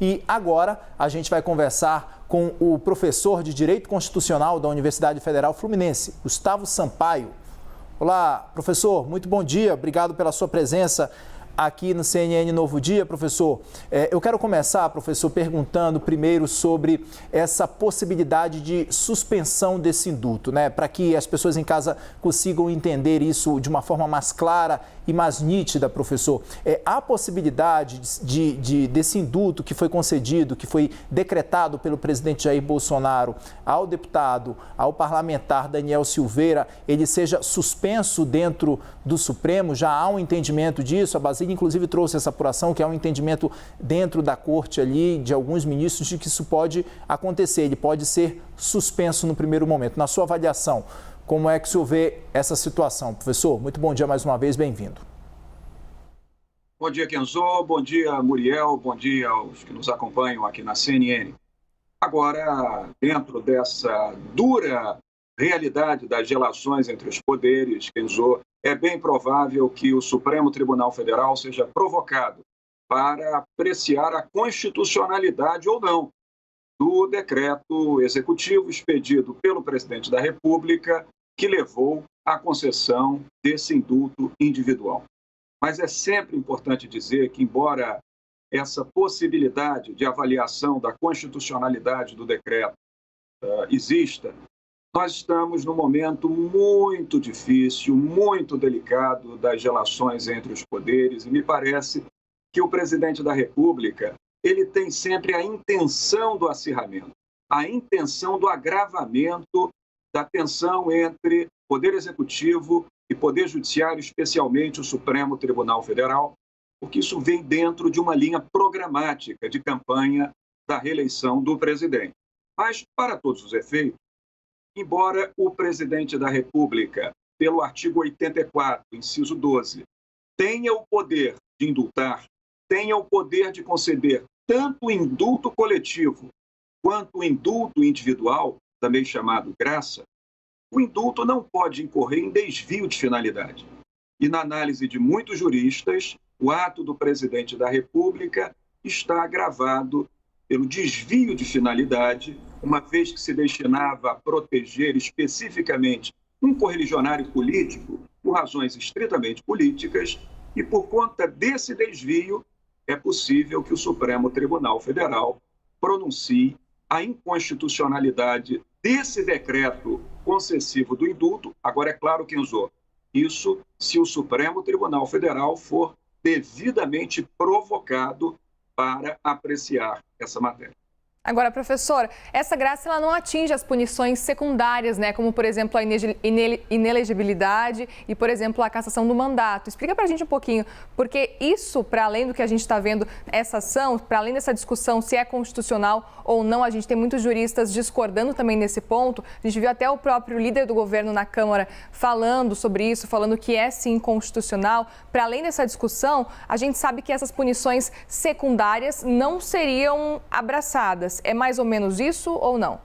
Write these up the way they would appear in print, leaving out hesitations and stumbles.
E agora a gente vai conversar com o professor de Direito Constitucional da Universidade Federal Fluminense, Gustavo Sampaio. Olá, professor, muito bom dia, obrigado pela sua presença aqui no CNN Novo Dia, professor. Eu quero começar, professor, perguntando primeiro sobre essa possibilidade de suspensão desse indulto, né? Para que as pessoas em casa consigam entender isso de uma forma mais clara e mais nítida, professor. Há possibilidade desse indulto que foi concedido, que foi decretado pelo presidente Jair Bolsonaro ao deputado, ao parlamentar Daniel Silveira, ele seja suspenso dentro do Supremo? Já há um entendimento disso? A Basília inclusive trouxe essa apuração, que é um entendimento dentro da corte ali, de alguns ministros, de que isso pode acontecer, ele pode ser suspenso no primeiro momento. Na sua avaliação, como é que o senhor vê essa situação? Professor, muito bom dia mais uma vez, bem-vindo. Bom dia, Kenzo, bom dia, Muriel, bom dia aos que nos acompanham aqui na CNN. Agora, dentro dessa dura realidade das relações entre os poderes, Kenzo, é bem provável que o Supremo Tribunal Federal seja provocado para apreciar a constitucionalidade ou não do decreto executivo expedido pelo presidente da República que levou à concessão desse indulto individual. Mas é sempre importante dizer que, embora essa possibilidade de avaliação da constitucionalidade do decreto exista, nós estamos num momento muito difícil, muito delicado das relações entre os poderes e me parece que o presidente da República ele tem sempre a intenção do acirramento, a intenção do agravamento da tensão entre Poder Executivo e Poder Judiciário, especialmente o Supremo Tribunal Federal, porque isso vem dentro de uma linha programática de campanha da reeleição do presidente. Mas, para todos os efeitos, embora o presidente da República, pelo artigo 84, inciso 12, tenha o poder de indultar, tenha o poder de conceder tanto o indulto coletivo quanto o indulto individual, também chamado graça, o indulto não pode incorrer em desvio de finalidade. E na análise de muitos juristas, o ato do presidente da República está agravado pelo desvio de finalidade, uma vez que se destinava a proteger especificamente um correligionário político por razões estritamente políticas, e por conta desse desvio é possível que o Supremo Tribunal Federal pronuncie a inconstitucionalidade desse decreto concessivo do indulto. Agora, é claro, Kenzo, isso se o Supremo Tribunal Federal for devidamente provocado para apreciar essa matéria. Agora, professor, essa graça ela não atinge as punições secundárias, né? Como, por exemplo, a inelegibilidade e, por exemplo, a cassação do mandato. Explica para a gente um pouquinho, porque isso, para além do que a gente está vendo, essa ação, para além dessa discussão se é constitucional ou não, a gente tem muitos juristas discordando também nesse ponto. A gente viu até o próprio líder do governo na Câmara falando sobre isso, falando que é sim constitucional. Para além dessa discussão, a gente sabe que essas punições secundárias não seriam abraçadas. É mais ou menos isso ou não?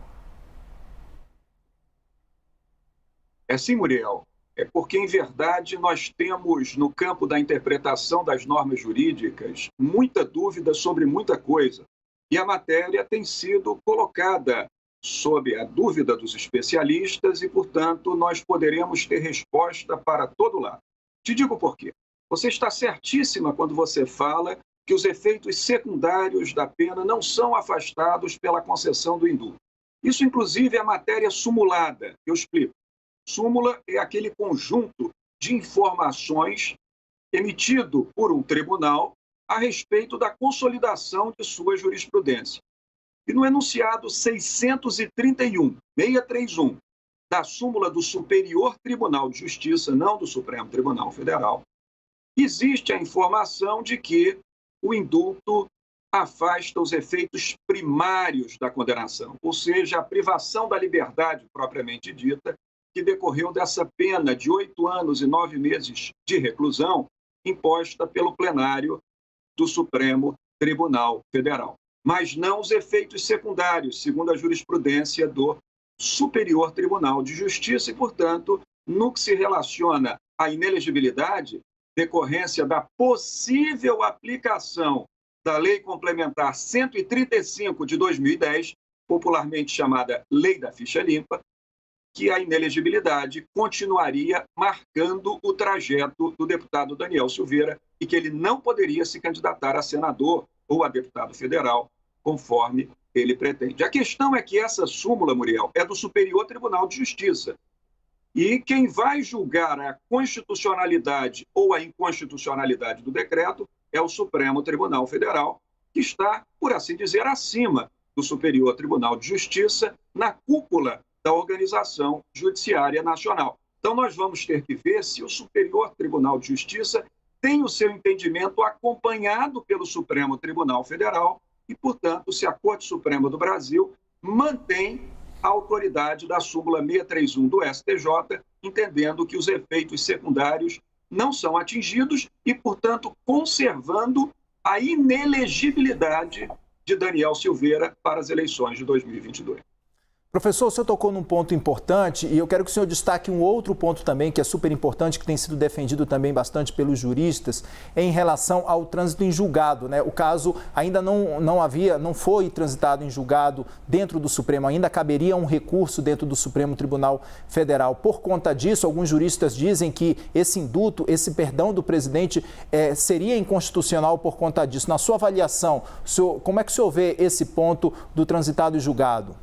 É sim, Muriel. É porque, em verdade, nós temos, no campo da interpretação das normas jurídicas, muita dúvida sobre muita coisa. E a matéria tem sido colocada sob a dúvida dos especialistas e, portanto, nós poderemos ter resposta para todo lado. Te digo por quê. Você está certíssima quando você fala que os efeitos secundários da pena não são afastados pela concessão do indulto. Isso, inclusive, é matéria sumulada. Eu explico. Súmula é aquele conjunto de informações emitido por um tribunal a respeito da consolidação de sua jurisprudência. E no enunciado 631 da súmula do Superior Tribunal de Justiça, não do Supremo Tribunal Federal, existe a informação de que o indulto afasta os efeitos primários da condenação, ou seja, a privação da liberdade propriamente dita, que decorreu dessa pena de 8 anos e 9 meses de reclusão imposta pelo plenário do Supremo Tribunal Federal. Mas não os efeitos secundários, segundo a jurisprudência do Superior Tribunal de Justiça e, portanto, no que se relaciona à inelegibilidade, decorrência da possível aplicação da Lei Complementar 135 de 2010, popularmente chamada Lei da Ficha Limpa, que a inelegibilidade continuaria marcando o trajeto do deputado Daniel Silveira e que ele não poderia se candidatar a senador ou a deputado federal, conforme ele pretende. A questão é que essa súmula, Muriel, é do Superior Tribunal de Justiça. E quem vai julgar a constitucionalidade ou a inconstitucionalidade do decreto é o Supremo Tribunal Federal, que está, por assim dizer, acima do Superior Tribunal de Justiça, na cúpula da Organização Judiciária Nacional. Então, nós vamos ter que ver se o Superior Tribunal de Justiça tem o seu entendimento acompanhado pelo Supremo Tribunal Federal e, portanto, se a Corte Suprema do Brasil mantém a autoridade da súmula 631 do STJ, entendendo que os efeitos secundários não são atingidos e, portanto, conservando a inelegibilidade de Daniel Silveira para as eleições de 2022. Professor, o senhor tocou num ponto importante e eu quero que o senhor destaque um outro ponto também que é super importante, que tem sido defendido também bastante pelos juristas, em relação ao trânsito em julgado, né? O caso ainda não foi transitado em julgado dentro do Supremo, ainda caberia um recurso dentro do Supremo Tribunal Federal. Por conta disso, alguns juristas dizem que esse indulto, esse perdão do presidente seria inconstitucional por conta disso. Na sua avaliação, como é que o senhor vê esse ponto do transitado em julgado?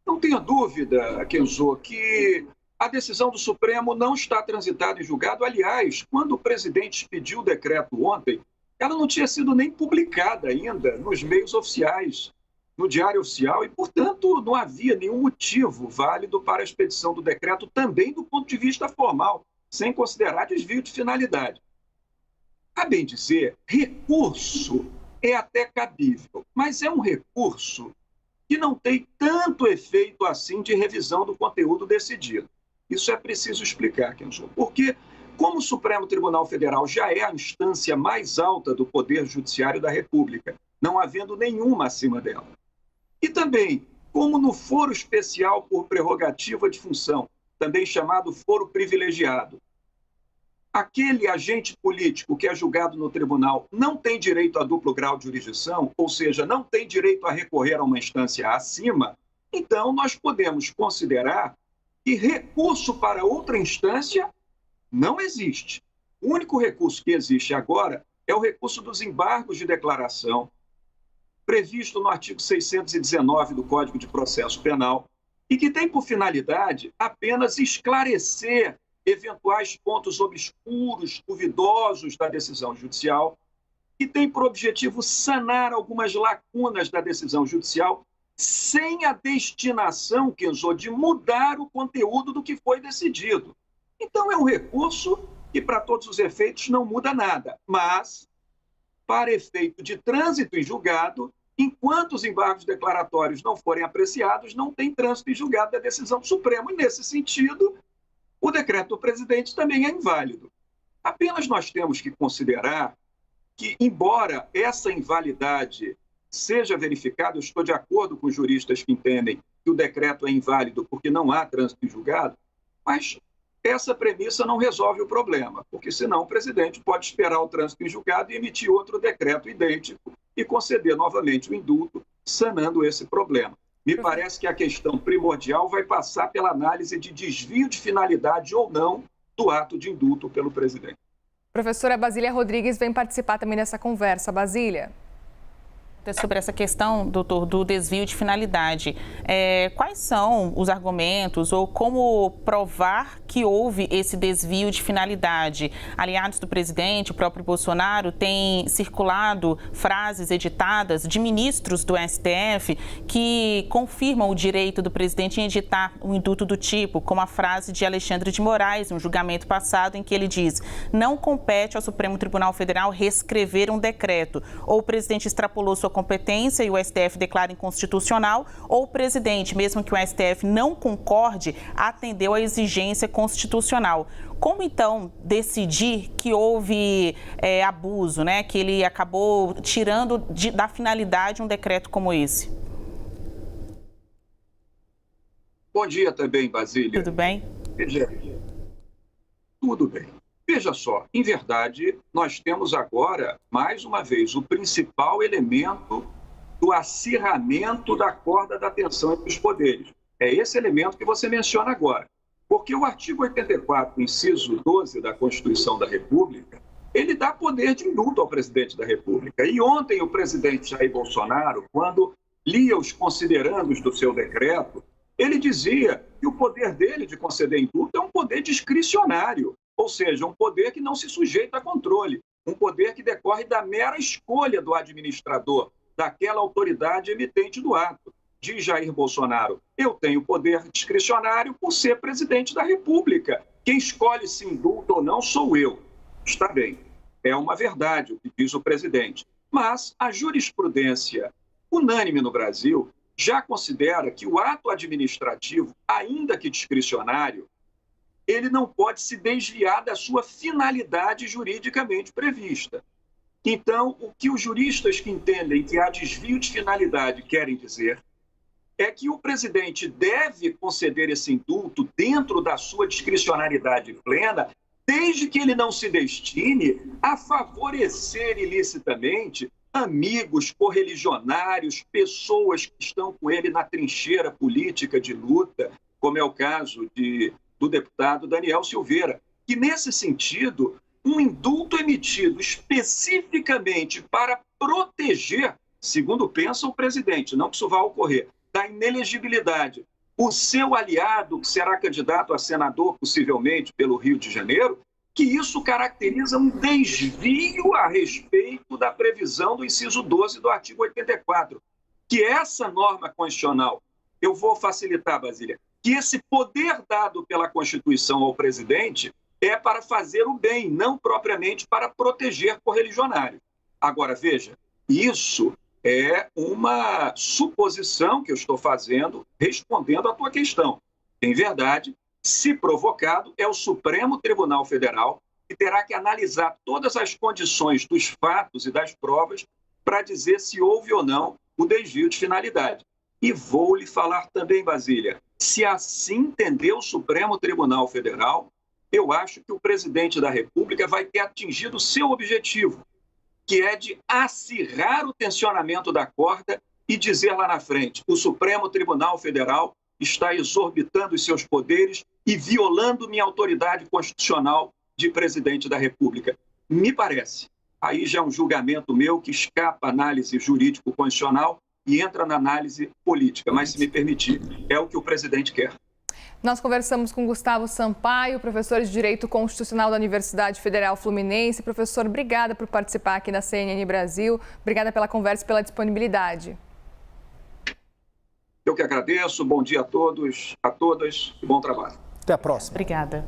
Não tenha dúvida, Kenzo, que a decisão do Supremo não está transitada em julgado. Aliás, quando o presidente pediu o decreto ontem, ela não tinha sido nem publicada ainda nos meios oficiais, no Diário Oficial, e, portanto, não havia nenhum motivo válido para a expedição do decreto, também do ponto de vista formal, sem considerar desvio de finalidade. A bem dizer, recurso é até cabível, mas é um recurso que não tem tanto efeito assim de revisão do conteúdo decidido. Isso é preciso explicar, Kenzo, porque como o Supremo Tribunal Federal já é a instância mais alta do Poder Judiciário da República, não havendo nenhuma acima dela. E também, como no foro especial por prerrogativa de função, também chamado foro privilegiado, aquele agente político que é julgado no tribunal não tem direito a duplo grau de jurisdição, ou seja, não tem direito a recorrer a uma instância acima, então nós podemos considerar que recurso para outra instância não existe. O único recurso que existe agora é o recurso dos embargos de declaração, previsto no artigo 619 do Código de Processo Penal, e que tem por finalidade apenas esclarecer eventuais pontos obscuros, duvidosos da decisão judicial, que tem por objetivo sanar algumas lacunas da decisão judicial, sem a destinação, Kenzo, de mudar o conteúdo do que foi decidido. Então, é um recurso que, para todos os efeitos, não muda nada, mas, para efeito de trânsito em julgado, enquanto os embargos declaratórios não forem apreciados, não tem trânsito em julgado da decisão do Supremo, e, nesse sentido, o decreto do presidente também é inválido. Apenas nós temos que considerar que, embora essa invalidade seja verificada, eu estou de acordo com os juristas que entendem que o decreto é inválido porque não há trânsito em julgado, mas essa premissa não resolve o problema, porque senão o presidente pode esperar o trânsito em julgado e emitir outro decreto idêntico e conceder novamente o indulto, sanando esse problema. Me parece que a questão primordial vai passar pela análise de desvio de finalidade ou não do ato de indulto pelo presidente. Professora Basília Rodrigues vem participar também dessa conversa. Basília. Sobre essa questão, doutor, do desvio de finalidade, quais são os argumentos ou como provar que houve esse desvio de finalidade? Aliados do presidente, o próprio Bolsonaro, têm circulado frases editadas de ministros do STF que confirmam o direito do presidente em editar um indulto do tipo, como a frase de Alexandre de Moraes, em um julgamento passado, em que ele diz: não compete ao Supremo Tribunal Federal reescrever um decreto, ou o presidente extrapolou sua competência e o STF declara inconstitucional, ou o presidente, mesmo que o STF não concorde, atendeu à exigência constitucional. Como, então, decidir que houve abuso, né? Que ele acabou tirando da finalidade um decreto como esse? Bom dia também, Basília. Tudo bem? Tudo bem. Veja só, em verdade, nós temos agora, mais uma vez, o principal elemento do acirramento da corda da tensão entre os poderes. É esse elemento que você menciona agora. Porque o artigo 84, inciso 12 da Constituição da República, ele dá poder de indulto ao presidente da República. E ontem o presidente Jair Bolsonaro, quando lia os considerandos do seu decreto, ele dizia que o poder dele de conceder indulto é um poder discricionário, ou seja, um poder que não se sujeita a controle, um poder que decorre da mera escolha do administrador, daquela autoridade emitente do ato. Diz Jair Bolsonaro, eu tenho poder discricionário por ser presidente da República. Quem escolhe se indulta ou não sou eu. Está bem, é uma verdade o que diz o presidente. Mas a jurisprudência unânime no Brasil já considera que o ato administrativo, ainda que discricionário, ele não pode se desviar da sua finalidade juridicamente prevista. Então, o que os juristas que entendem que há desvio de finalidade querem dizer é que o presidente deve conceder esse indulto dentro da sua discricionariedade plena, desde que ele não se destine a favorecer ilicitamente amigos, correligionários, pessoas que estão com ele na trincheira política de luta, como é o caso do deputado Daniel Silveira, que, nesse sentido, um indulto emitido especificamente para proteger, segundo pensa o presidente, não que isso vá ocorrer, da inelegibilidade, o seu aliado, que será candidato a senador, possivelmente, pelo Rio de Janeiro, que isso caracteriza um desvio a respeito da previsão do inciso 12 do artigo 84, que essa norma constitucional, eu vou facilitar, Basília, que esse poder dado pela Constituição ao presidente é para fazer o bem, não propriamente para proteger correligionários. Agora, veja, isso é uma suposição que eu estou fazendo, respondendo à tua questão. Em verdade, se provocado, é o Supremo Tribunal Federal que terá que analisar todas as condições dos fatos e das provas para dizer se houve ou não o desvio de finalidade. E vou lhe falar também, Basília, se assim entender o Supremo Tribunal Federal, eu acho que o presidente da República vai ter atingido o seu objetivo, que é de acirrar o tensionamento da corda e dizer lá na frente, o Supremo Tribunal Federal está exorbitando os seus poderes e violando minha autoridade constitucional de presidente da República. Me parece. Aí já é um julgamento meu que escapa à análise jurídico-constitucional e entra na análise política. Mas, se me permitir, é o que o presidente quer. Nós conversamos com Gustavo Sampaio, professor de Direito Constitucional da Universidade Federal Fluminense. Professor, obrigada por participar aqui da CNN Brasil. Obrigada pela conversa e pela disponibilidade. Eu que agradeço. Bom dia a todos, a todas e bom trabalho. Até a próxima. Obrigada.